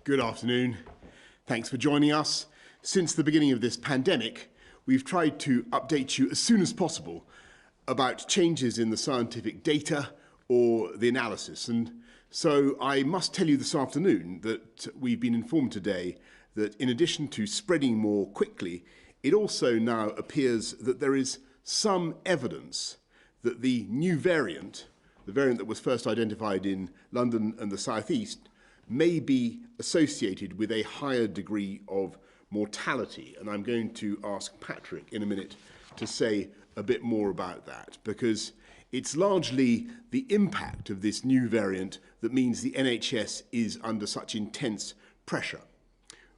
Good afternoon. Thanks for joining us. Since the beginning of this pandemic, we've tried to update you as soon as possible about changes in the scientific data or the analysis. And so I must tell you this afternoon that we've been informed today that in addition to spreading more quickly, it also now appears that there is some evidence that the new variant, the variant that was first identified in London and the South East, may be associated with a higher degree of mortality. And I'm going to ask Patrick in a minute to say a bit more about that, because it's largely the impact of this new variant that means the NHS is under such intense pressure.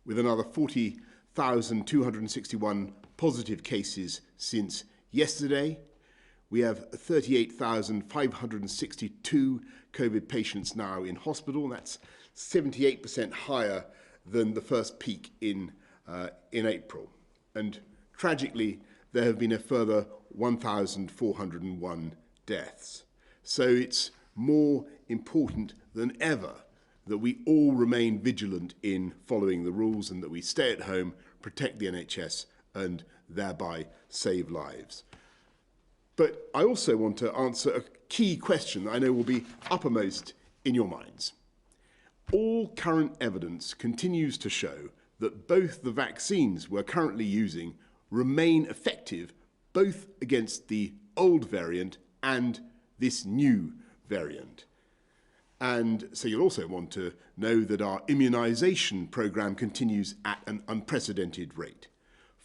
With another 40,261 positive cases since yesterday, we have 38,562 COVID patients now in hospital. That's 78% higher than the first peak in April. And tragically, there have been a further 1,401 deaths. So it's more important than ever that we all remain vigilant in following the rules and that we stay at home, protect the NHS, and thereby save lives. But I also want to answer a key question that I know will be uppermost in your minds. All current evidence continues to show that both the vaccines we're currently using remain effective both against the old variant and this new variant. And so you'll also want to know that our immunisation programme continues at an unprecedented rate.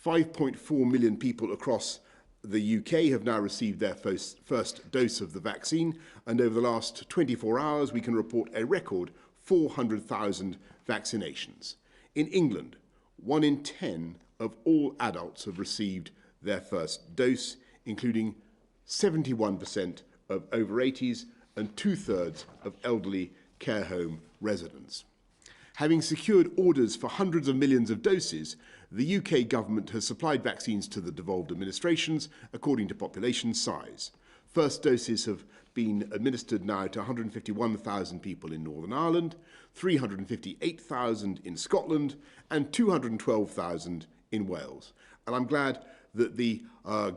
5.4 million people across the UK have now received their first dose of the vaccine, and over the last 24 hours we can report a record 400,000 vaccinations. In England, 1 in 10 of all adults have received their first dose, including 71% of over 80s and 2/3 of elderly care home residents. Having secured orders for hundreds of millions of doses, the UK government has supplied vaccines to the devolved administrations according to population size. First doses have been administered now to 151,000 people in Northern Ireland, 358,000 in Scotland, and 212,000 in Wales. And I'm glad that the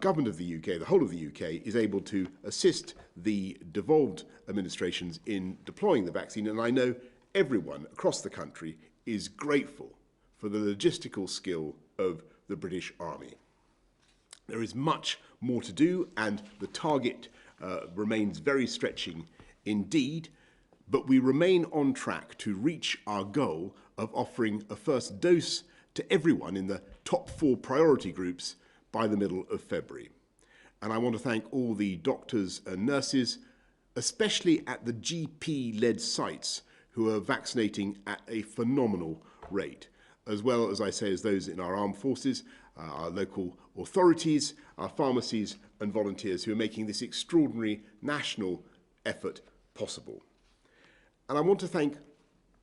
government of the UK, the whole of the UK, is able to assist the devolved administrations in deploying the vaccine. And I know everyone across the country is grateful for the logistical skill of the British Army. There is much more to do, and the target remains very stretching indeed, but we remain on track to reach our goal of offering a first dose to everyone in the top 4 priority groups by the middle of February. And I want to thank all the doctors and nurses, especially at the GP-led sites, who are vaccinating at a phenomenal rate, as well as, I say, as those in our armed forces, our local authorities, our pharmacies and volunteers who are making this extraordinary national effort possible. And I want to thank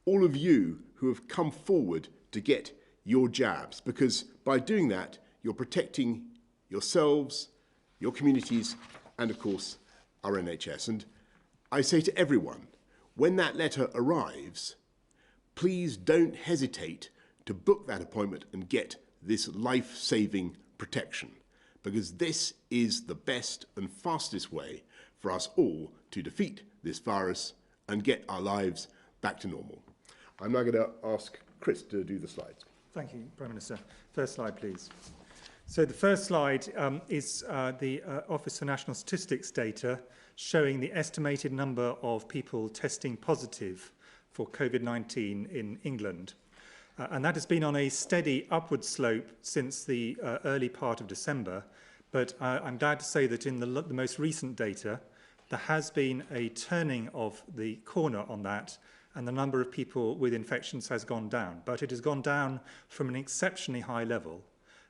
all of you who have come forward to get your jabs, because by doing that, you're protecting yourselves, your communities, and of course, our NHS. And I say to everyone, when that letter arrives, please don't hesitate to book that appointment and get this life-saving protection, because this is the best and fastest way for us all to defeat this virus and get our lives back to normal. I'm now going to ask Chris to do the slides. Thank you, Prime Minister. First slide, please. So the first slide is the Office for National Statistics data showing the estimated number of people testing positive for COVID-19 in England. And that has been on a steady upward slope since the early part of December. But I'm glad to say that in the most recent data, there has been a turning of the corner on that, and the number of people with infections has gone down. But it has gone down from an exceptionally high level.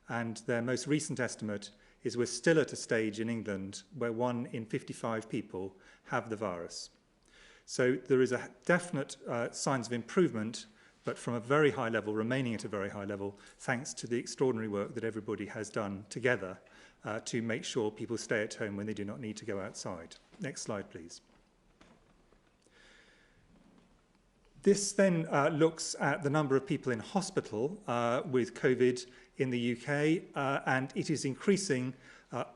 And their most recent estimate is we're still at a stage in England where 1 in 55 people have the virus. So there is a definite signs of improvement, but from a very high level, remaining at a very high level, thanks to the extraordinary work that everybody has done together to make sure people stay at home when they do not need to go outside. Next slide, please. This then looks at the number of people in hospital with COVID in the UK, and it is increasing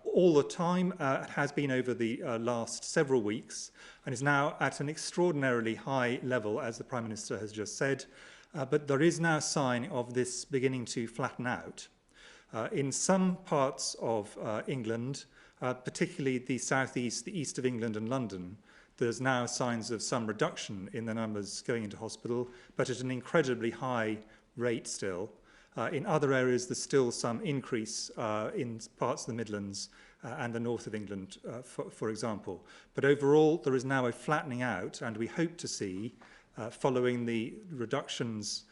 all the time. It has been over the last several weeks and is now at an extraordinarily high level, as the Prime Minister has just said. But there is now a sign of this beginning to flatten out. In some parts of England, particularly the southeast, the east of England and London, there's now signs of some reduction in the numbers going into hospital, but at an incredibly high rate still. In other areas, there's still some increase in parts of the Midlands and the north of England, for example. But overall, there is now a flattening out, and we hope to see, following the reductions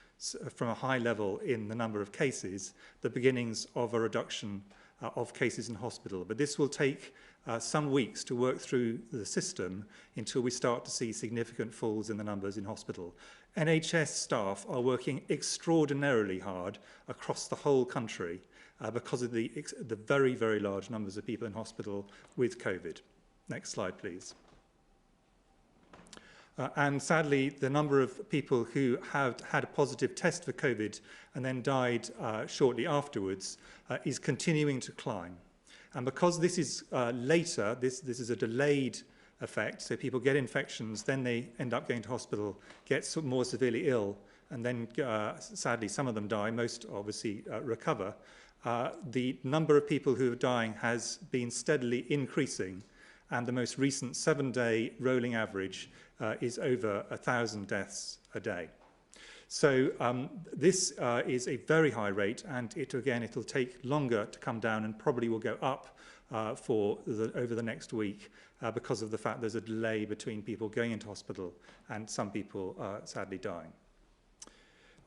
from a high level in the number of cases, the beginnings of a reduction of cases in hospital. But this will take some weeks to work through the system until we start to see significant falls in the numbers in hospital. NHS staff are working extraordinarily hard across the whole country because of the very, very large numbers of people in hospital with COVID. Next slide, please. And sadly, the number of people who have had a positive test for COVID and then died shortly afterwards is continuing to climb. And because this is later, this is a delayed effect, so people get infections, then they end up going to hospital, get more severely ill, and then sadly some of them die, most obviously recover. The number of people who are dying has been steadily increasing, and the most recent 7-day rolling average is over 1,000 deaths a day. So this is a very high rate, and it'll take longer to come down and probably will go up over the next week because of the fact there's a delay between people going into hospital and some people sadly dying.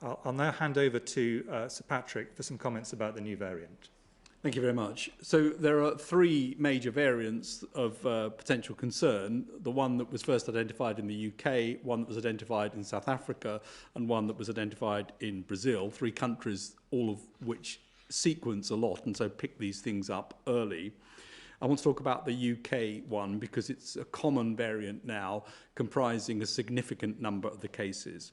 I'll now hand over to Sir Patrick for some comments about the new variant. Thank you very much. So there are three major variants of potential concern. The one that was first identified in the UK, one that was identified in South Africa, and one that was identified in Brazil. 3 countries, all of which sequence a lot, and so pick these things up early. I want to talk about the UK one because it's a common variant now, comprising a significant number of the cases.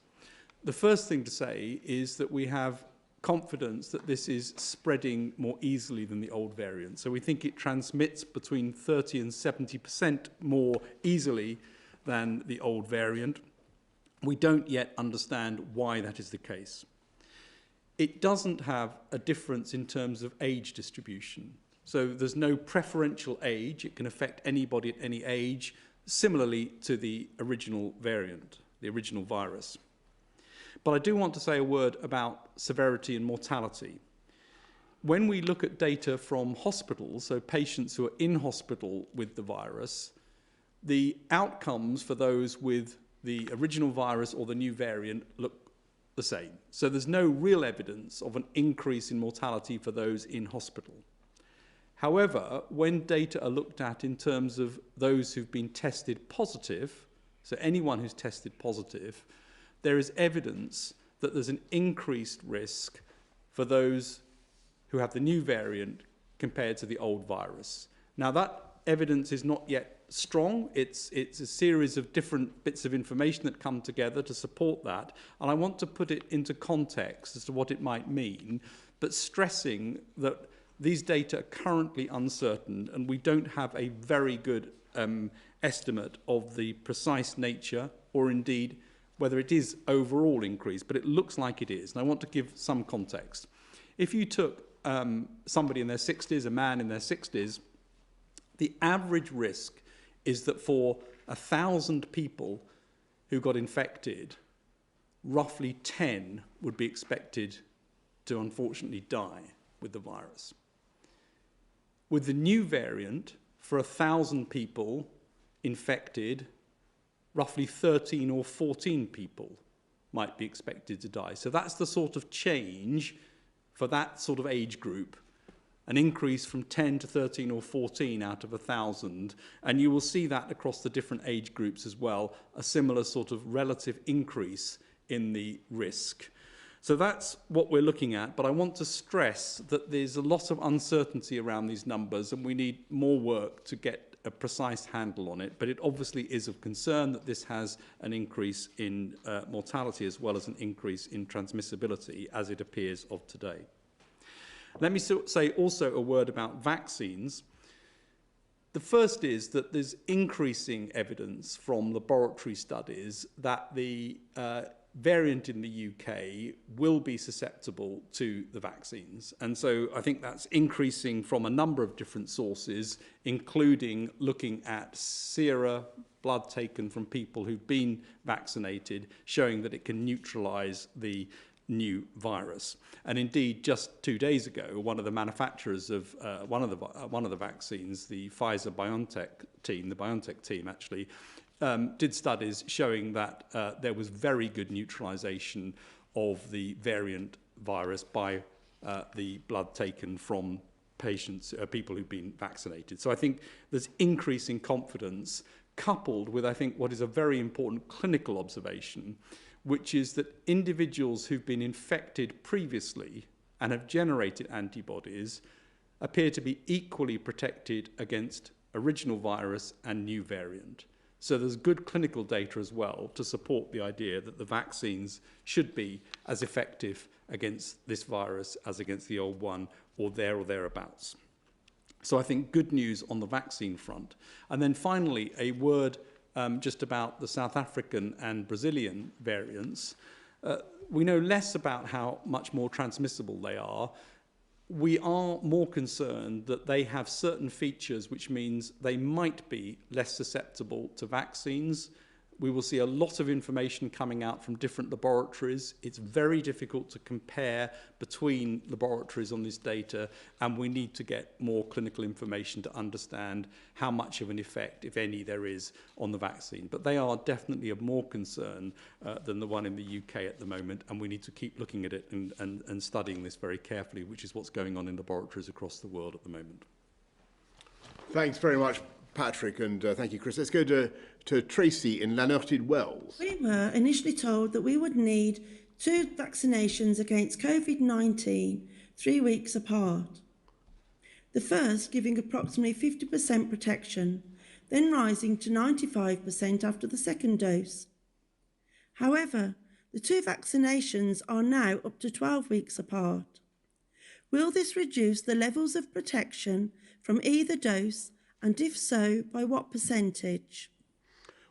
The first thing to say is that we have confidence that this is spreading more easily than the old variant. So we think it transmits between 30 and 70% more easily than the old variant. We don't yet understand why that is the case. It doesn't have a difference in terms of age distribution. So there's no preferential age. It can affect anybody at any age, similarly to the original variant, the original virus. But I do want to say a word about severity and mortality. When we look at data from hospitals, so patients who are in hospital with the virus, the outcomes for those with the original virus or the new variant look the same. So there's no real evidence of an increase in mortality for those in hospital. However, when data are looked at in terms of those who've been tested positive, so anyone who's tested positive, there is evidence that there's an increased risk for those who have the new variant compared to the old virus. Now, that evidence is not yet strong. It's a series of different bits of information that come together to support that. And I want to put it into context as to what it might mean, but stressing that these data are currently uncertain and we don't have a very good estimate of the precise nature or indeed whether it is overall increase, but it looks like it is. And I want to give some context. If you took somebody in their 60s, a man in their 60s, the average risk is that for 1,000 people who got infected, roughly 10 would be expected to unfortunately die with the virus. With the new variant, for 1,000 people infected, roughly 13 or 14 people might be expected to die. So that's the sort of change for that sort of age group, an increase from 10 to 13 or 14 out of 1,000. And you will see that across the different age groups as well, a similar sort of relative increase in the risk. So that's what we're looking at, but I want to stress that there's a lot of uncertainty around these numbers and we need more work to get a precise handle on it, but it obviously is of concern that this has an increase in mortality as well as an increase in transmissibility as it appears of today. Let me say also a word about vaccines. The first is that there's increasing evidence from laboratory studies that the variant in the UK will be susceptible to the vaccines. And so I think that's increasing from a number of different sources, including looking at sera, blood taken from people who've been vaccinated, showing that it can neutralise the new virus. And indeed, just 2 days ago, one of the manufacturers of one of the vaccines, the Pfizer-BioNTech team, the BioNTech team actually, did studies showing that there was very good neutralization of the variant virus by the blood taken from patients, people who've been vaccinated. So I think there's increasing confidence coupled with, I think, what is a very important clinical observation, which is that individuals who've been infected previously and have generated antibodies appear to be equally protected against original virus and new variant. So there's good clinical data as well to support the idea that the vaccines should be as effective against this virus as against the old one, or thereabouts. So I think good news on the vaccine front. And then finally, a word just about the South African and Brazilian variants. We know less about how much more transmissible they are. We are more concerned that they have certain features which means they might be less susceptible to vaccines. We will see a lot of information coming out from different laboratories. It's very difficult to compare between laboratories on this data, and we need to get more clinical information to understand how much of an effect, if any, there is on the vaccine. But they are definitely of more concern than the one in the UK at the moment, and we need to keep looking at it and studying this very carefully, which is what's going on in laboratories across the world at the moment. Thanks very much, Patrick, and thank you, Chris. Let's go to Tracy in Lanarkshire Wells. We were initially told that we would need 2 vaccinations against COVID-19 3 weeks apart. The first giving approximately 50% protection, then rising to 95% after the second dose. However, the 2 vaccinations are now up to 12 weeks apart. Will this reduce the levels of protection from either dose, and if so, by what percentage?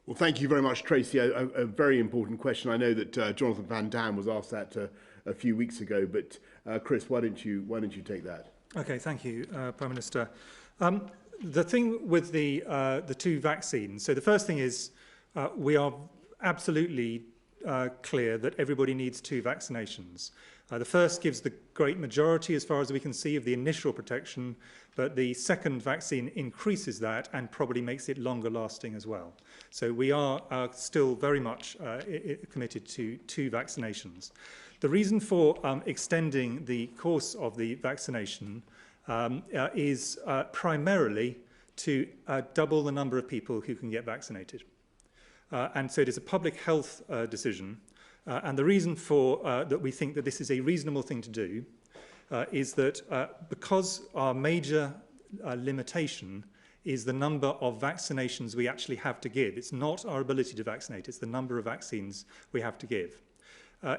Well, thank you very much, Tracy. A very important question. I know that Jonathan Van Dam was asked that a few weeks ago, but Chris, why don't you take that? Okay, thank you, Prime Minister. The thing with the 2 vaccines, so the first thing is we are absolutely clear that everybody needs 2 vaccinations. The first gives the great majority, as far as we can see, of the initial protection, but the second vaccine increases that and probably makes it longer lasting as well. So we are still very much committed to 2 vaccinations. The reason for extending the course of the vaccination is primarily to double the number of people who can get vaccinated. And so it is a public health decision. And the reason for that we think that this is a reasonable thing to do is that because our major limitation is the number of vaccinations we actually have to give. It's not our ability to vaccinate, it's the number of vaccines we have to give.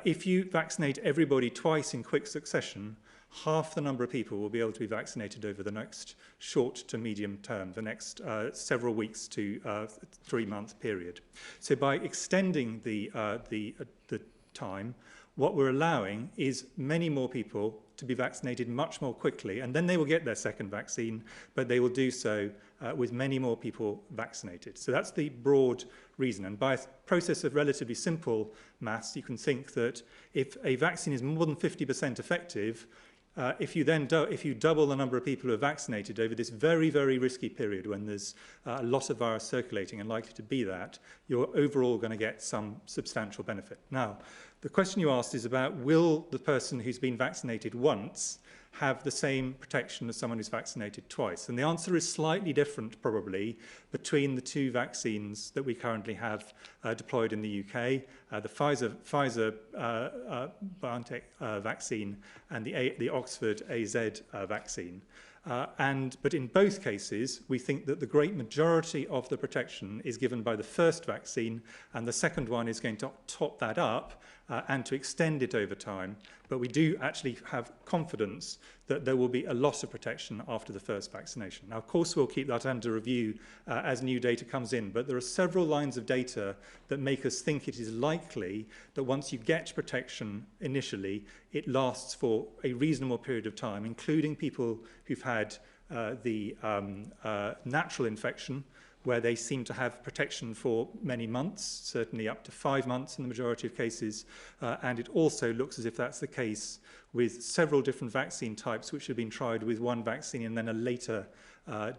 If you vaccinate everybody twice in quick succession, half the number of people will be able to be vaccinated over the next short to medium term, the next several weeks to 3-month period. So by extending the time, what we're allowing is many more people to be vaccinated much more quickly, and then they will get their second vaccine, but they will do so with many more people vaccinated. So that's the broad reason. And by a process of relatively simple maths, you can think that if a vaccine is more than 50% effective, if you double the number of people who are vaccinated over this very, very risky period when there's a lot of virus circulating and likely to be that, you're overall going to get some substantial benefit. Now, the question you asked is about will the person who's been vaccinated once have the same protection as someone who's vaccinated twice? And the answer is slightly different, probably, between the two vaccines that we currently have deployed in the UK, the Pfizer-BioNTech vaccine and the Oxford AZ vaccine. But in both cases, we think that the great majority of the protection is given by the first vaccine, and the second one is going to top that up and to extend it over time. But we do actually have confidence that there will be a loss of protection after the first vaccination. Now, of course, we'll keep that under review as new data comes in, but there are several lines of data that make us think it is likely that once you get protection initially, it lasts for a reasonable period of time, including people who've had the natural infection, where they seem to have protection for many months, certainly up to 5 months in the majority of cases. And it also looks as if that's the case with several different vaccine types which have been tried with one vaccine and then a later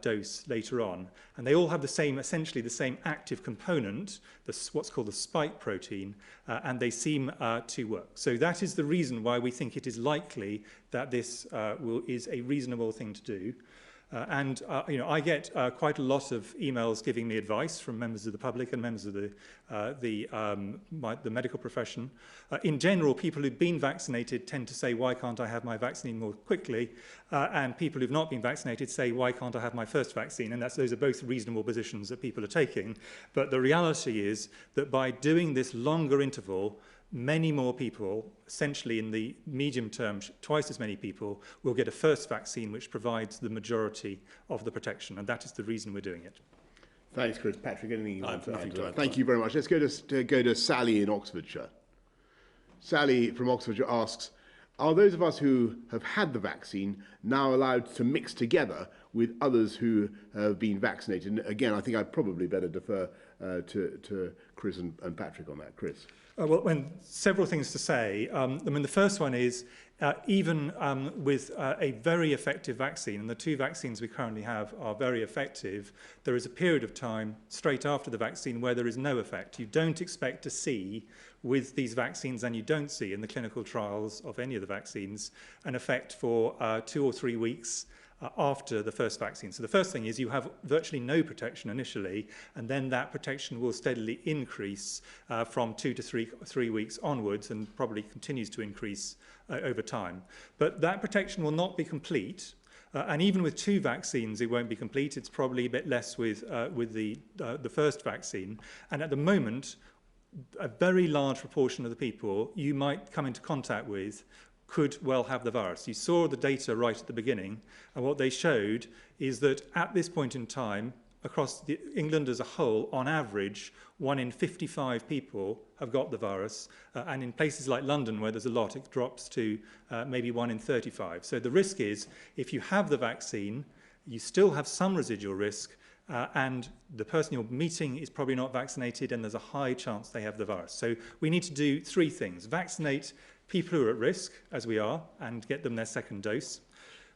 dose later on. And they all have the same, essentially the same active component, what's called the spike protein, and they seem to work. So that is the reason why we think it is likely that this is a reasonable thing to do. You know, I get quite a lot of emails giving me advice from members of the public and members of the medical profession. In general, people who've been vaccinated tend to say, why can't I have my vaccine more quickly? And people who've not been vaccinated say, why can't I have my first vaccine? And those are both reasonable positions that people are taking. But the reality is that by doing this longer interval, many more people, essentially in the medium term, twice as many people, will get a first vaccine which provides the majority of the protection, and that is the reason we're doing it. Thanks, Chris. Patrick, anything you want to add to that? add. Thank you very much. Let's go to Sally in Oxfordshire. Sally from Oxfordshire asks, are those of us who have had the vaccine now allowed to mix together with others who have been vaccinated? And again, I think I'd probably better defer to Chris and Patrick on that. Chris. Well, several things to say. I mean, the first one is even with a very effective vaccine, and the two vaccines we currently have are very effective, there is a period of time straight after the vaccine where there is no effect. You don't expect to see with these vaccines, and you don't see in the clinical trials of any of the vaccines, an effect for 2 or 3 weeks after the first vaccine. So the first thing is you have virtually no protection initially, and then that protection will steadily increase from 2 to 3 weeks onwards, and probably continues to increase over time. But that protection will not be complete. And even with 2 vaccines, it won't be complete. It's probably a bit less with the first vaccine. And at the moment, a very large proportion of the people you might come into contact with could well have the virus. You saw the data right at the beginning, and what they showed is that at this point in time, across England as a whole, on average, 1 in 55 people have got the virus, and in places like London, where there's a lot, it drops to maybe 1 in 35. So the risk is, if you have the vaccine, you still have some residual risk, and the person you're meeting is probably not vaccinated, and there's a high chance they have the virus. So we need to do 3 things. Vaccinate people who are at risk, as we are, and get them their second dose.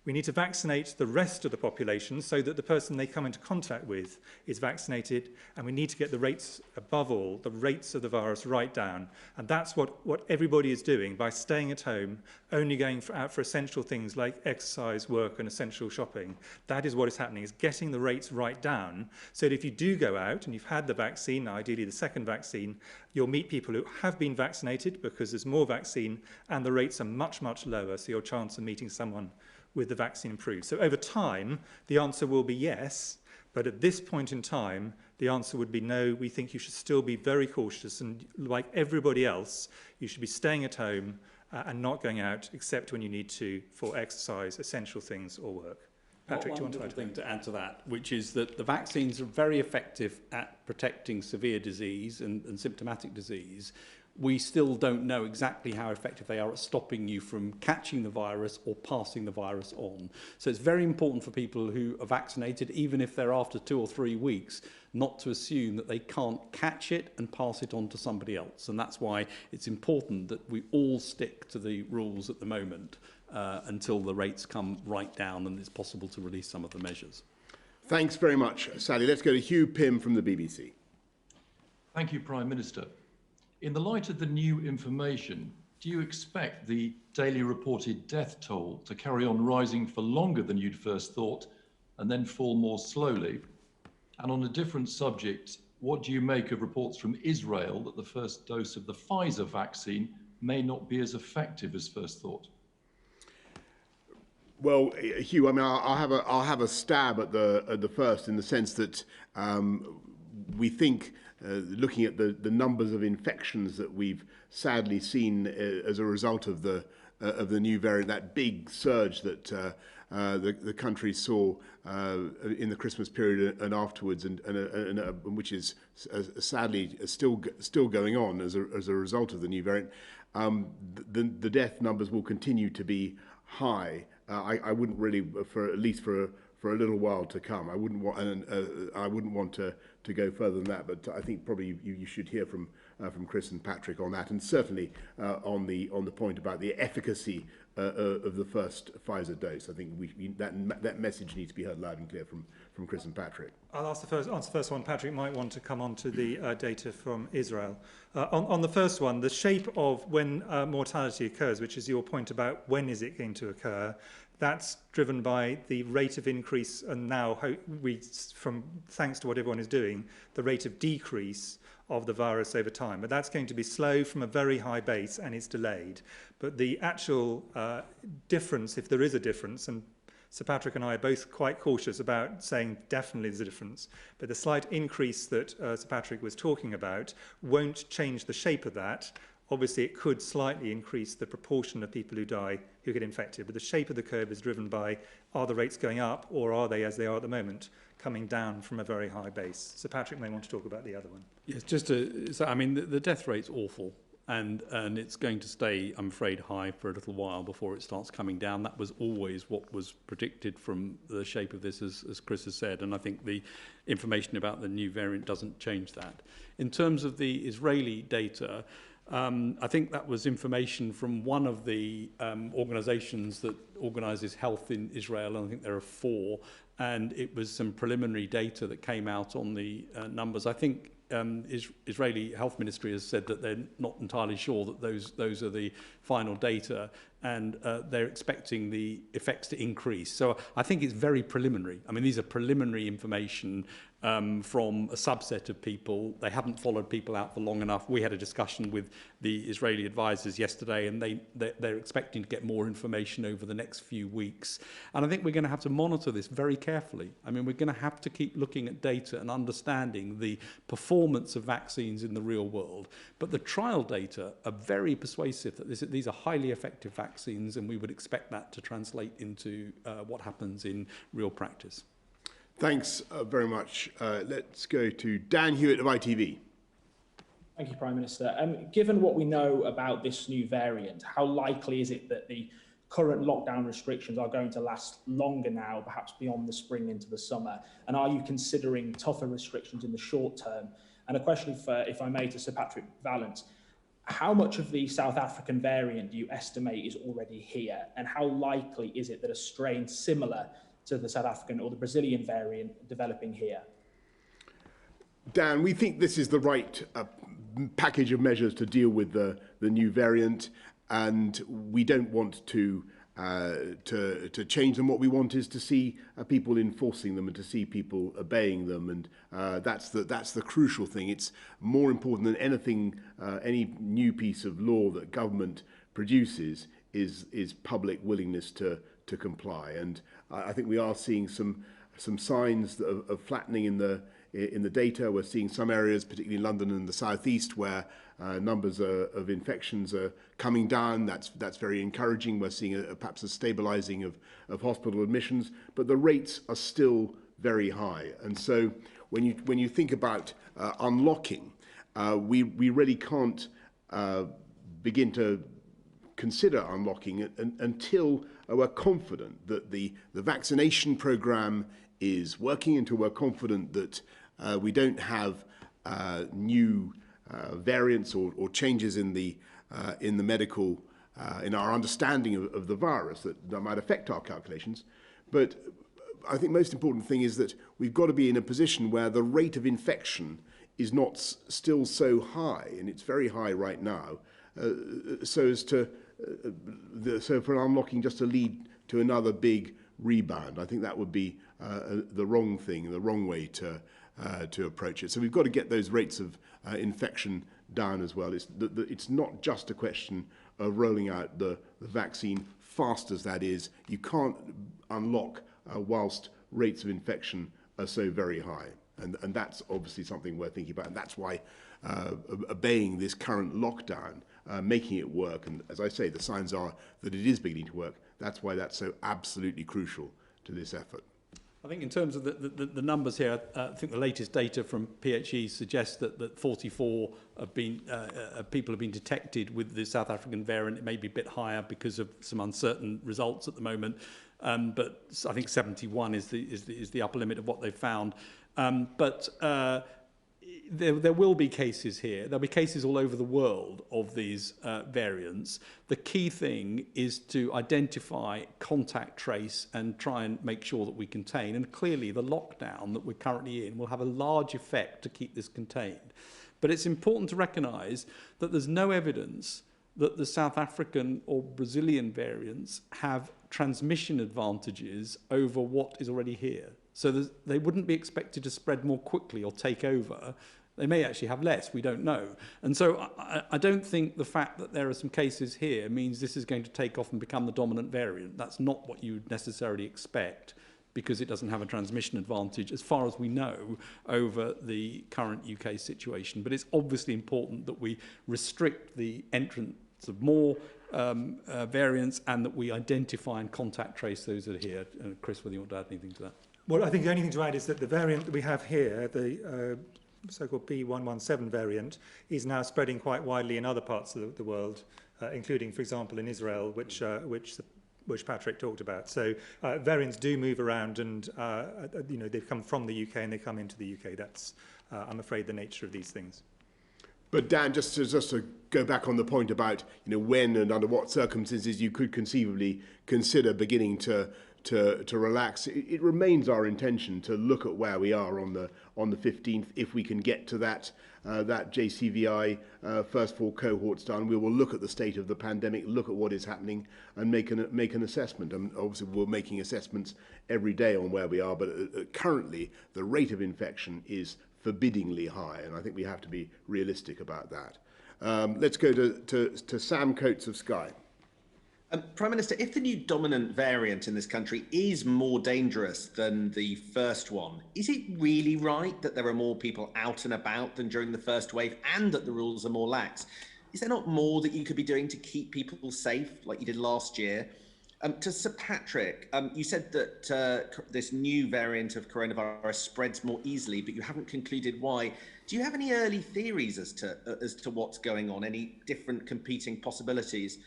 We need to vaccinate the rest of the population so that the person they come into contact with is vaccinated, and we need to get the rates, above all, the rates of the virus right down. And that's what everybody is doing by staying at home, only going out for essential things like exercise, work, and essential shopping. That is what is happening, is getting the rates right down, so that if you do go out and you've had the vaccine, ideally the second vaccine, you'll meet people who have been vaccinated because there's more vaccine and the rates are much, much lower, so your chance of meeting someone with the vaccine improves. So over time, the answer will be yes, but at this point in time, the answer would be no. We think you should still be very cautious, and like everybody else, you should be staying at home and not going out except when you need to for exercise, essential things, or work. Patrick, do you want to add? One thing to add to that, which is that the vaccines are very effective at protecting severe disease and symptomatic disease. We still don't know exactly how effective they are at stopping you from catching the virus or passing the virus on. So it's very important for people who are vaccinated, even if they're after 2 or 3 weeks, not to assume that they can't catch it and pass it on to somebody else. And that's why it's important that we all stick to the rules at the moment until the rates come right down and it's possible to release some of the measures. Thanks very much, Sally. Let's go to Hugh Pym from the BBC. Thank you, Prime Minister. In the light of the new information, do you expect the daily reported death toll to carry on rising for longer than you'd first thought and then fall more slowly? And on a different subject, what do you make of reports from Israel that the first dose of the Pfizer vaccine may not be as effective as first thought? Well, Hugh, I mean, I'll have a stab at the first, in the sense that we think, looking at the numbers of infections that we've sadly seen as a result of the new variant, that big surge that the country saw in the Christmas period and afterwards, and which is sadly still going on as a result of the new variant, the death numbers will continue to be high. I wouldn't really, at least for a little while to come. I wouldn't want to go further than that. But I think probably you should hear from Chris and Patrick on that, and certainly on the point about the efficacy of the first Pfizer dose. I think that message needs to be heard loud and clear from Chris and Patrick. I'll answer the first one. Patrick might want to come on to the data from Israel. On the first one, the shape of when mortality occurs, which is your point about when is it going to occur, that's driven by the rate of increase, and now, thanks to what everyone is doing, the rate of decrease of the virus over time. But that's going to be slow from a very high base, and it's delayed. But the actual difference, if there is a difference, and Sir Patrick and I are both quite cautious about saying definitely there's a difference, but the slight increase that Sir Patrick was talking about won't change the shape of that. Obviously, it could slightly increase the proportion of people who die, who get infected, but the shape of the curve is driven by, are the rates going up, or are they, as they are at the moment, coming down from a very high base? Sir Patrick may want to talk about the other one. Yes, I mean, the death rate's awful, and it's going to stay, I'm afraid, high for a little while before it starts coming down. That was always what was predicted from the shape of this, as Chris has said, and I think the information about the new variant doesn't change that. In terms of the Israeli data, I think that was information from one of the organisations that organises health in Israel, and I think there are 4, and it was some preliminary data that came out on the numbers. I think Israeli Health Ministry has said that they're not entirely sure that those are the final data, and they're expecting the effects to increase. So I think it's very preliminary. I mean, these are preliminary information from a subset of people. They haven't followed people out for long enough. We had a discussion with the Israeli advisors yesterday, and they're expecting to get more information over the next few weeks. And I think we're going to have to monitor this very carefully. I mean, we're going to have to keep looking at data and understanding the performance of vaccines in the real world. But the trial data are very persuasive that these are highly effective vaccines, and we would expect that to translate into what happens in real practice. Thanks very much. Let's go to Dan Hewitt of ITV. Thank you, Prime Minister. Given what we know about this new variant, how likely is it that the current lockdown restrictions are going to last longer now, perhaps beyond the spring into the summer? And are you considering tougher restrictions in the short term? And a question, if I may, to Sir Patrick Vallance. How much of the South African variant do you estimate is already here? And how likely is it that a strain similar to the South African or the Brazilian variant developing here? Dan, we think this is the right package of measures to deal with the new variant, and we don't want to change them. What we want is to see people enforcing them and to see people obeying them, and that's the crucial thing. It's more important than anything, any new piece of law that government produces is public willingness to comply. And I think we are seeing some signs of flattening in the data. We're seeing some areas, particularly in London and the southeast, where numbers of infections are coming down. That's very encouraging. We're seeing perhaps a stabilising of hospital admissions, but the rates are still very high. And so when you think about unlocking, we really can't begin to consider unlocking until we're confident that the vaccination programme is working, until we're confident that we don't have new variants or changes in the medical, in our understanding of the virus that might affect our calculations. But I think most important thing is that we've got to be in a position where the rate of infection is not still so high, and it's very high right now, so as to so for unlocking just to lead to another big rebound. I think that would be the wrong thing, the wrong way to approach it. So we've got to get those rates of infection down as well. It's not just a question of rolling out the vaccine fast as that is. You can't unlock whilst rates of infection are so very high. And that's obviously something we're thinking about. And that's why obeying this current lockdown, making it work, and as I say, the signs are that it is beginning to work. That's why that's so absolutely crucial to this effort. I think in terms of the numbers here, I think the latest data from PHE suggests that 44 people have been detected with the South African variant. It may be a bit higher because of some uncertain results at the moment, but I think 71 is the upper limit of what they've found. There will be cases here. There'll be cases all over the world of these variants. The key thing is to identify, contact trace, and try and make sure that we contain. And clearly, the lockdown that we're currently in will have a large effect to keep this contained. But it's important to recognise that there's no evidence that the South African or Brazilian variants have transmission advantages over what is already here. So they wouldn't be expected to spread more quickly or take over. They may actually have less, we don't know. And so I don't think the fact that there are some cases here means this is going to take off and become the dominant variant. That's not what you would necessarily expect, because it doesn't have a transmission advantage, as far as we know, over the current UK situation. But it's obviously important that we restrict the entrance of more variants, and that we identify and contact trace those that are here. Chris, whether you want to add anything to that? Well, I think the only thing to add is that the variant that we have here, the so-called B117 variant, is now spreading quite widely in other parts of the world, including, for example, in Israel, which Patrick talked about. So variants do move around, and they come from the UK and they come into the UK. That's, I'm afraid, the nature of these things. But Dan, just to go back on the point about when and under what circumstances you could conceivably consider beginning to relax, it remains our intention to look at where we are on the 15th. If we can get to that JCVI first 4 cohorts done, we will look at the state of the pandemic, look at what is happening, and make an assessment. And obviously, we're making assessments every day on where we are, but currently the rate of infection is forbiddingly high, and I think we have to be realistic about that. Let's go to Sam Coates of Sky. Prime Minister, if the new dominant variant in this country is more dangerous than the first one, is it really right that there are more people out and about than during the first wave, and that the rules are more lax? Is there not more that you could be doing to keep people safe, like you did last year? To Sir Patrick, you said that this new variant of coronavirus spreads more easily, but you haven't concluded why. Do you have any early theories as to what's going on, any different competing possibilities?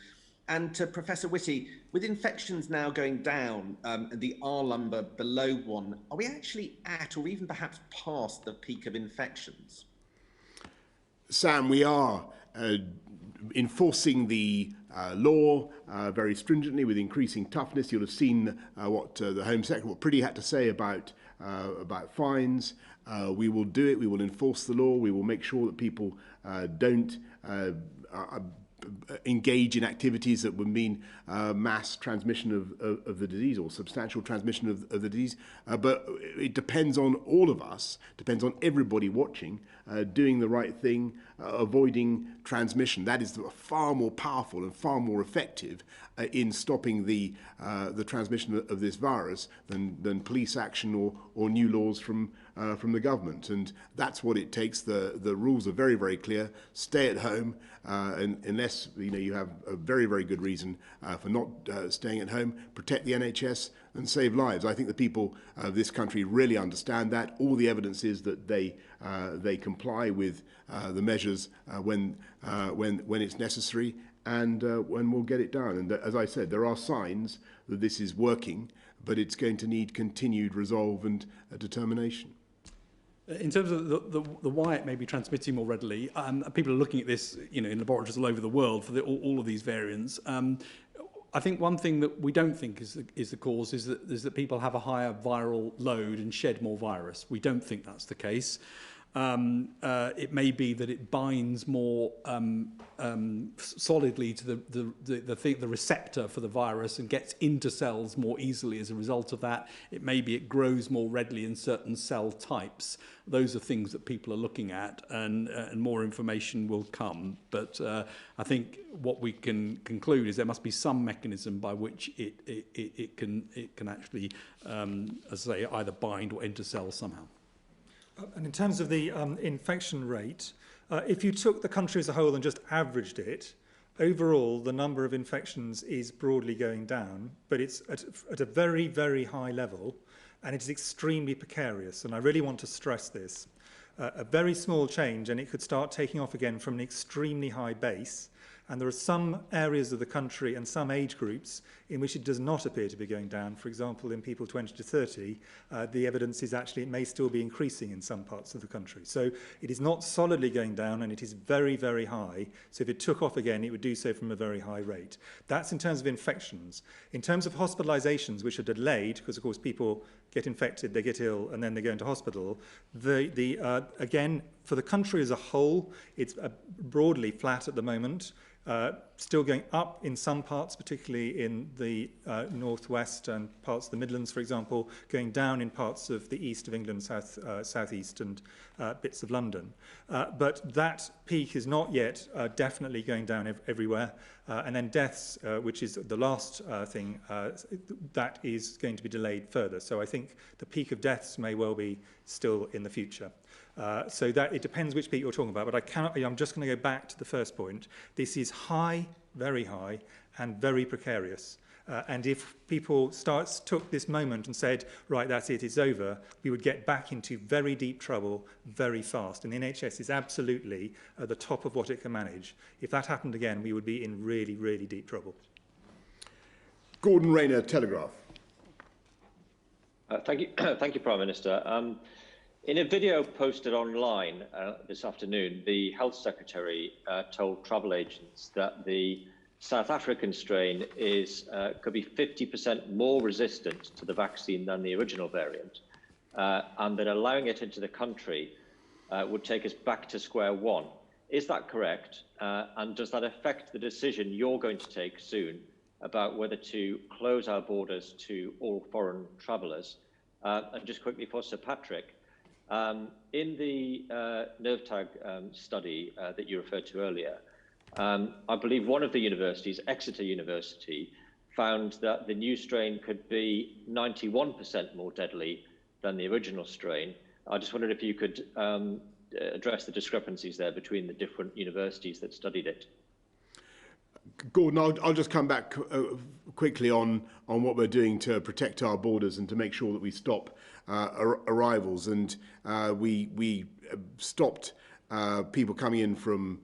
And to Professor Whitty, with infections now going down and the R number below 1, are we actually at, or even perhaps past, the peak of infections? Sam, we are enforcing the law very stringently with increasing toughness. You'll have seen what the Home Secretary, what Priddy had to say about fines. We will do it. We will enforce the law. We will make sure that people don't engage in activities that would mean mass transmission of the disease, or substantial transmission of the disease. But it depends on all of us, depends on everybody watching, doing the right thing, avoiding transmission. That is far more powerful and far more effective in stopping the transmission of this virus than police action or new laws from the government. And that's what it takes. The rules are very, very clear. Stay at home, unless you have a very, very good reason for not staying at home. Protect the NHS and save lives. I think the people of this country really understand that. All the evidence is that they comply with the measures when it's necessary, and when we'll get it done. And as I said, there are signs that this is working, but it's going to need continued resolve and determination. In terms of the why it may be transmitting more readily, people are looking at this, in laboratories all over the world for all of these variants. I think one thing that we don't think is the cause is that people have a higher viral load and shed more virus. We don't think that's the case. It may be that it binds more solidly to the receptor for the virus and gets into cells more easily as a result of that. It may be it grows more readily in certain cell types. Those are things that people are looking at, and more information will come. But I think what we can conclude is there must be some mechanism by which it can actually, as I say, either bind or enter cells somehow. And in terms of the infection rate, if you took the country as a whole and just averaged it, overall the number of infections is broadly going down, but it's at a very, very high level, and it's extremely precarious. And I really want to stress this. A very small change, and it could start taking off again from an extremely high base. And there are some areas of the country and some age groups in which it does not appear to be going down. For example, in people 20 to 30, the evidence is actually it may still be increasing in some parts of the country. So it is not solidly going down, and it is very, very high. So if it took off again, it would do so from a very high rate. That's in terms of infections. In terms of hospitalizations, which are delayed, because of course people get infected, they get ill, and then they go into hospital, again, for the country as a whole, it's broadly flat at the moment. Still going up in some parts, particularly in the northwest and parts of the Midlands, for example, going down in parts of the east of England, southeast and bits of London. But that peak is not yet definitely going down everywhere. And then deaths, which is the last thing, that is going to be delayed further. So I think the peak of deaths may well be still in the future. So that it depends which peak you're talking about, but I'm just going to go back to the first point. This is high, very high, and very precarious. And if people took this moment and said, right, that's it, it's over, we would get back into very deep trouble very fast. And the NHS is absolutely at the top of what it can manage. If that happened again, we would be in really, really deep trouble. Gordon Rayner, Telegraph. Thank you, Prime Minister. In a video posted online this afternoon, the Health Secretary told travel agents that the South African strain could be 50% more resistant to the vaccine than the original variant, and that allowing it into the country would take us back to square one. Is that correct? And does that affect the decision you're going to take soon about whether to close our borders to all foreign travellers? And just quickly for Sir Patrick, in the NervTag study that you referred to earlier, I believe one of the universities, Exeter University, found that the new strain could be 91% more deadly than the original strain. I just wondered if you could address the discrepancies there between the different universities that studied it. Gordon, I'll just come back quickly on what we're doing to protect our borders and to make sure that we stop arrivals. And we stopped people coming in from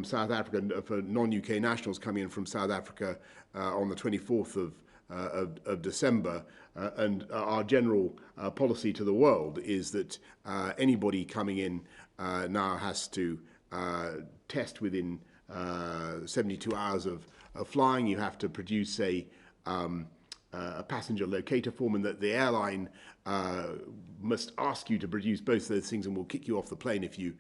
South Africa, for non-UK nationals coming in from South Africa on the 24th of December. And our general policy to the world is that anybody coming in now has to test within 72 hours of flying. You have to produce a passenger locator form, and that the airline must ask you to produce both those things and will kick you off the plane if you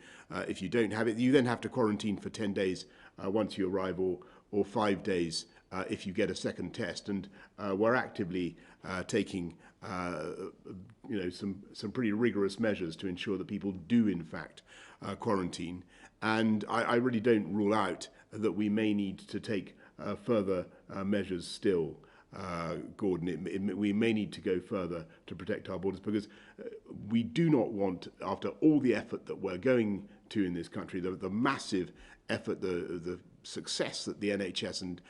don't have it. You then have to quarantine for 10 days once you arrive, or 5 days if you get a second test. And we're actively taking some pretty rigorous measures to ensure that people do in fact quarantine. And I really don't rule out that we may need to take further measures still, Gordon. We may need to go further to protect our borders, because we do not want, after all the effort that we're going to in this country, the massive effort, the success that the NHS and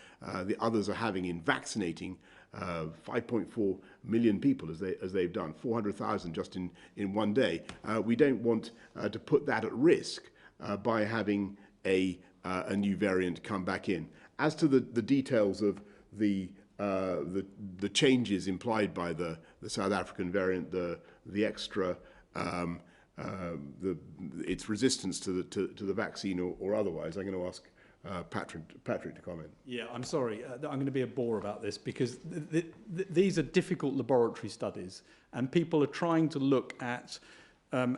the others are having in vaccinating 5.4 million people as they've done, 400,000 just in one day. We don't want to put that at risk by having a new variant come back in. As to the details of the changes implied by the South African variant, the extra its resistance to the vaccine or otherwise, I'm going to ask Patrick to comment. Yeah, I'm sorry. I'm going to be a bore about this, because these are difficult laboratory studies, and people are trying to look at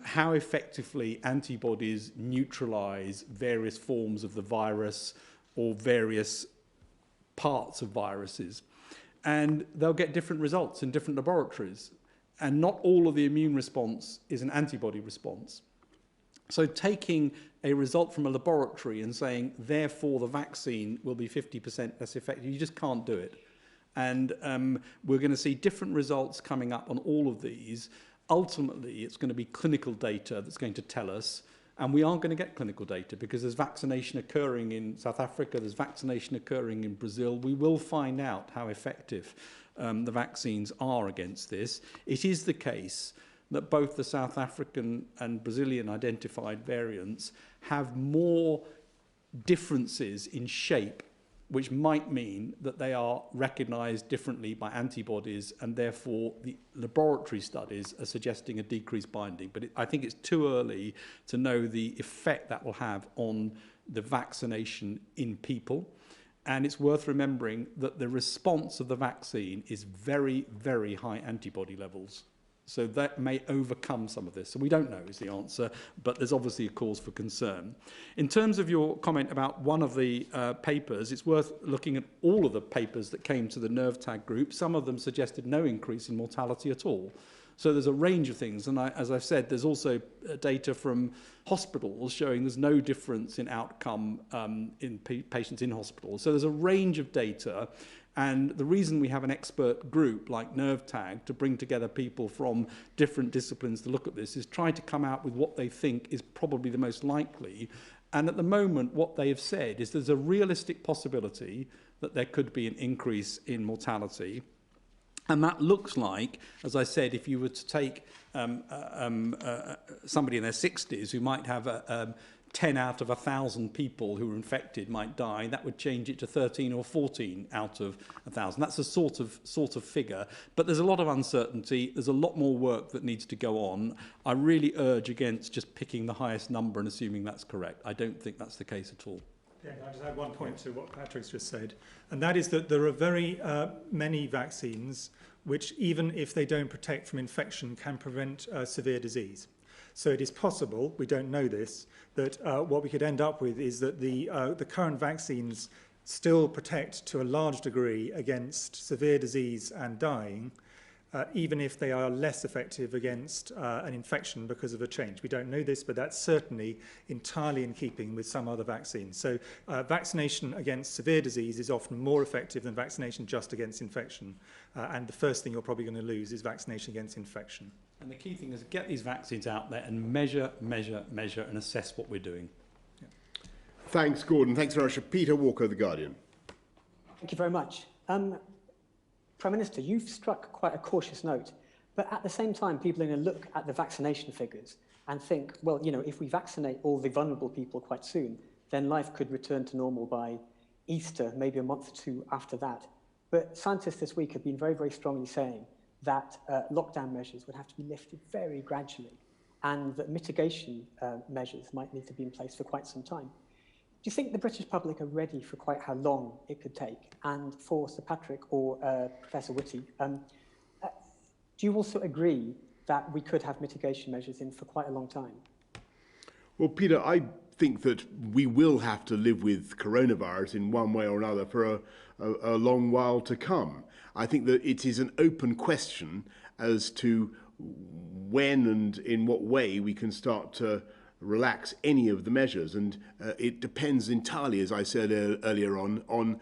how effectively antibodies neutralize various forms of the virus or various parts of viruses. And they'll get different results in different laboratories. And not all of the immune response is an antibody response. So taking a result from a laboratory and saying, therefore, the vaccine will be 50% less effective, you just can't do it. And we're going to see different results coming up on all of these. Ultimately, it's going to be clinical data that's going to tell us, and we are going to get clinical data because there's vaccination occurring in South Africa, there's vaccination occurring in Brazil. We will find out how effective the vaccines are against this. It is the case that both the South African and Brazilian identified variants have more differences in shape, which might mean that they are recognised differently by antibodies, and therefore the laboratory studies are suggesting a decreased binding. But I think it's too early to know the effect that will have on the vaccination in people. And it's worth remembering that the response of the vaccine is very, very high antibody levels. So that may overcome some of this. So we don't know is the answer, but there's obviously a cause for concern. In terms of your comment about one of the papers, it's worth looking at all of the papers that came to the nerve tag group. Some of them suggested no increase in mortality at all. So there's a range of things. And as I've said, there's also data from hospitals showing there's no difference in outcome in patients in hospitals. So there's a range of data. And the reason we have an expert group like Nerve Tag to bring together people from different disciplines to look at this is try to come out with what they think is probably the most likely. And at the moment, what they have said is there's a realistic possibility that there could be an increase in mortality. And that looks like, as I said, if you were to take somebody in their 60s who might have 10 out of 1,000 people who are infected might die, that would change it to 13 or 14 out of 1,000. That's a sort of figure. But there's a lot of uncertainty. There's a lot more work that needs to go on. I really urge against just picking the highest number and assuming that's correct. I don't think that's the case at all. Yeah, I just add one point to what Patrick's just said, and that is that there are very many vaccines which, even if they don't protect from infection, can prevent severe disease. So it is possible, we don't know this, that what we could end up with is that the current vaccines still protect to a large degree against severe disease and dying, even if they are less effective against an infection because of a change. We don't know this, but that's certainly entirely in keeping with some other vaccines. So vaccination against severe disease is often more effective than vaccination just against infection. And the first thing you're probably going to lose is vaccination against infection. And the key thing is get these vaccines out there and measure, and assess what we're doing. Yeah. Thanks, Gordon. Thanks very much. Peter Walker, The Guardian. Thank you very much. Prime Minister, you've struck quite a cautious note, but at the same time, people are going to look at the vaccination figures and think, well, you know, if we vaccinate all the vulnerable people quite soon, then life could return to normal by Easter, maybe a month or two after that. But scientists this week have been very, very strongly saying that lockdown measures would have to be lifted very gradually and that mitigation measures might need to be in place for quite some time. Do you think the British public are ready for quite how long it could take? And for Sir Patrick or Professor Whitty, do you also agree that we could have mitigation measures in for quite a long time? Well, Peter, I think that we will have to live with coronavirus in one way or another for a long while to come. I think that it is an open question as to when and in what way we can start to relax any of the measures, and it depends entirely, as I said earlier on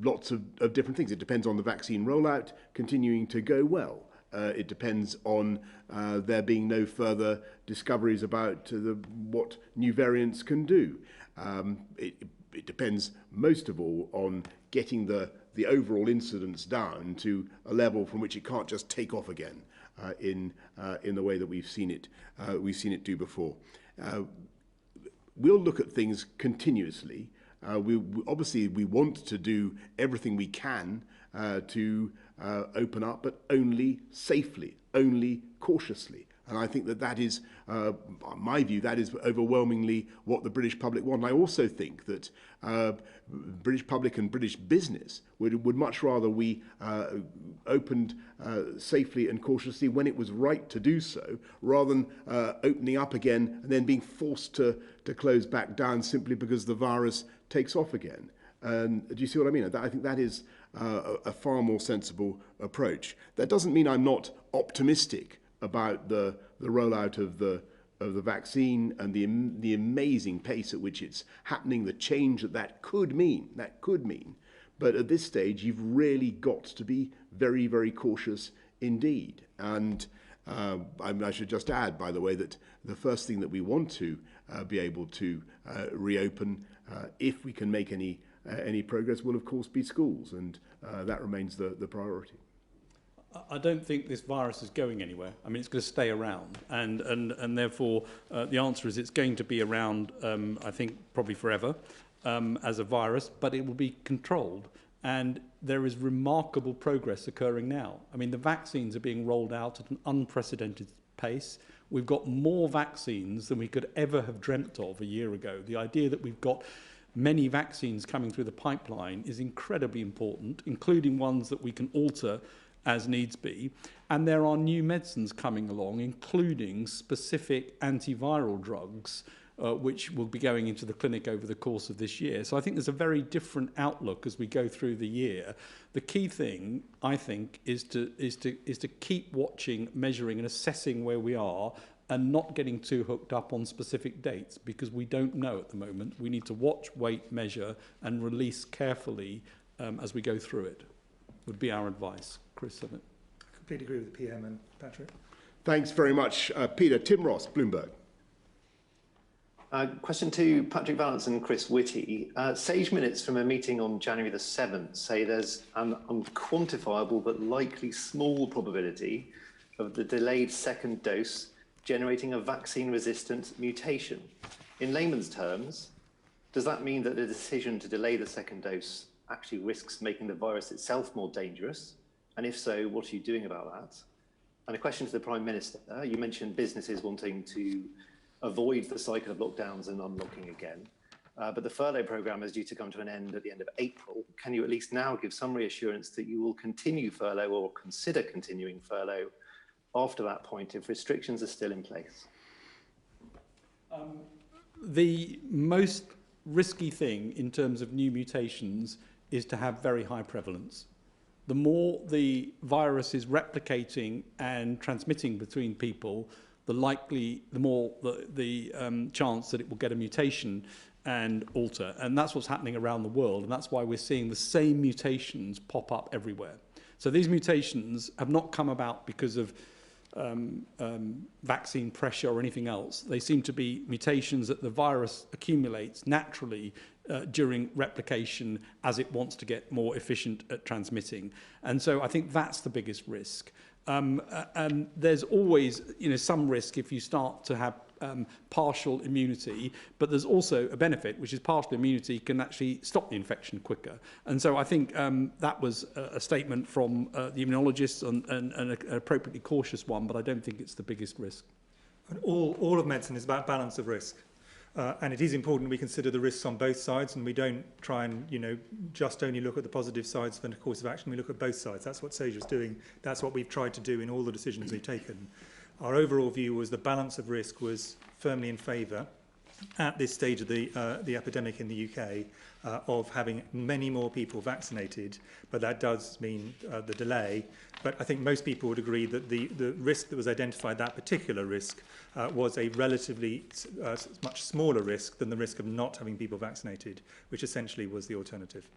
lots of different things. It depends on the vaccine rollout continuing to go well. It depends on there being no further discoveries about what new variants can do. It depends most of all on getting the overall incidence down to a level from which it can't just take off again in the way that we've seen it do before. We'll look at things continuously. Obviously we want to do everything we can to open up, but only safely, only cautiously. And I think that that is, my view, that is overwhelmingly what the British public want. And I also think that British public and British business would much rather we opened safely and cautiously when it was right to do so, rather than opening up again and then being forced to close back down simply because the virus takes off again. And do you see what I mean? I think that is a far more sensible approach. That doesn't mean I'm not optimistic about the rollout of the vaccine and the amazing pace at which it's happening, the change that could mean. But at this stage, you've really got to be very, very cautious indeed. And I should just add, by the way, that the first thing that we want to be able to reopen, if we can make any progress, will of course be schools, and that remains the priority. I don't think this virus is going anywhere. I mean, it's going to stay around, and therefore the answer is it's going to be around, I think, probably forever as a virus, but it will be controlled. And there is remarkable progress occurring now. I mean, the vaccines are being rolled out at an unprecedented pace. We've got more vaccines than we could ever have dreamt of a year ago. The idea that we've got many vaccines coming through the pipeline is incredibly important, including ones that we can alter as needs be. And there are new medicines coming along, including specific antiviral drugs, which will be going into the clinic over the course of this year. So I think there's a very different outlook as we go through the year. The key thing, I think, is to keep watching, measuring and assessing where we are, and not getting too hooked up on specific dates, because we don't know at the moment. We need to watch, wait, measure and release carefully as we go through it, would be our advice. Chris, on it. I completely agree with the PM and Patrick. Thanks very much, Peter. Tim Ross, Bloomberg. Question to Patrick Vallance and Chris Whitty. Sage minutes from a meeting on January the 7th say there's an unquantifiable but likely small probability of the delayed second dose generating a vaccine-resistant mutation. In layman's terms, does that mean that the decision to delay the second dose actually risks making the virus itself more dangerous? And if so, what are you doing about that? And a question to the Prime Minister. You mentioned businesses wanting to avoid the cycle of lockdowns and unlocking again. But the furlough programme is due to come to an end at the end of April. Can you at least now give some reassurance that you will continue furlough or consider continuing furlough after that point if restrictions are still in place? The most risky thing in terms of new mutations is to have very high prevalence. The more the virus is replicating and transmitting between people, the more the chance that it will get a mutation and alter. And that's what's happening around the world. And that's why we're seeing the same mutations pop up everywhere. So these mutations have not come about because of vaccine pressure or anything else. They seem to be mutations that the virus accumulates naturally during replication as it wants to get more efficient at transmitting. And so I think that's the biggest risk. And there's always, some risk if you start to have partial immunity, but there's also a benefit, which is partial immunity can actually stop the infection quicker. And so I think that was a statement from the immunologists and an appropriately cautious one, but I don't think it's the biggest risk. And all of medicine is about balance of risk. And it is important we consider the risks on both sides, and we don't try and, just only look at the positive sides of the course of action. We look at both sides. That's what Sage was doing. That's what we've tried to do in all the decisions we've taken. Our overall view was the balance of risk was firmly in favour at this stage of the epidemic in the UK of having many more people vaccinated, but that does mean the delay. But I think most people would agree that the risk that was identified, that particular risk, was a relatively much smaller risk than the risk of not having people vaccinated, which essentially was the alternative.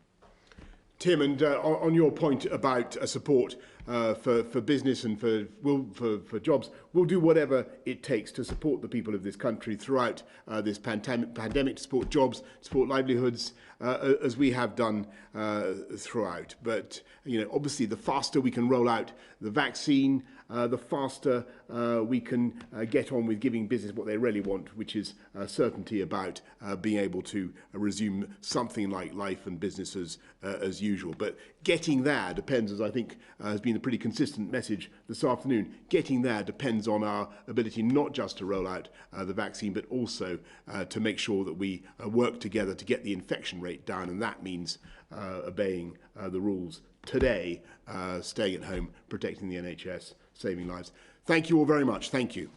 Tim, and on your point about support for business and for jobs, we'll do whatever it takes to support the people of this country throughout this pandemic, to support jobs, to support livelihoods, as we have done throughout. But obviously, the faster we can roll out the vaccine, the faster we can get on with giving business what they really want, which is certainty about being able to resume something like life and business as usual. unusual. But getting there depends, as I think has been a pretty consistent message this afternoon, getting there depends on our ability not just to roll out the vaccine, but also to make sure that we work together to get the infection rate down. And that means obeying the rules today, staying at home, protecting the NHS, saving lives. Thank you all very much. Thank you.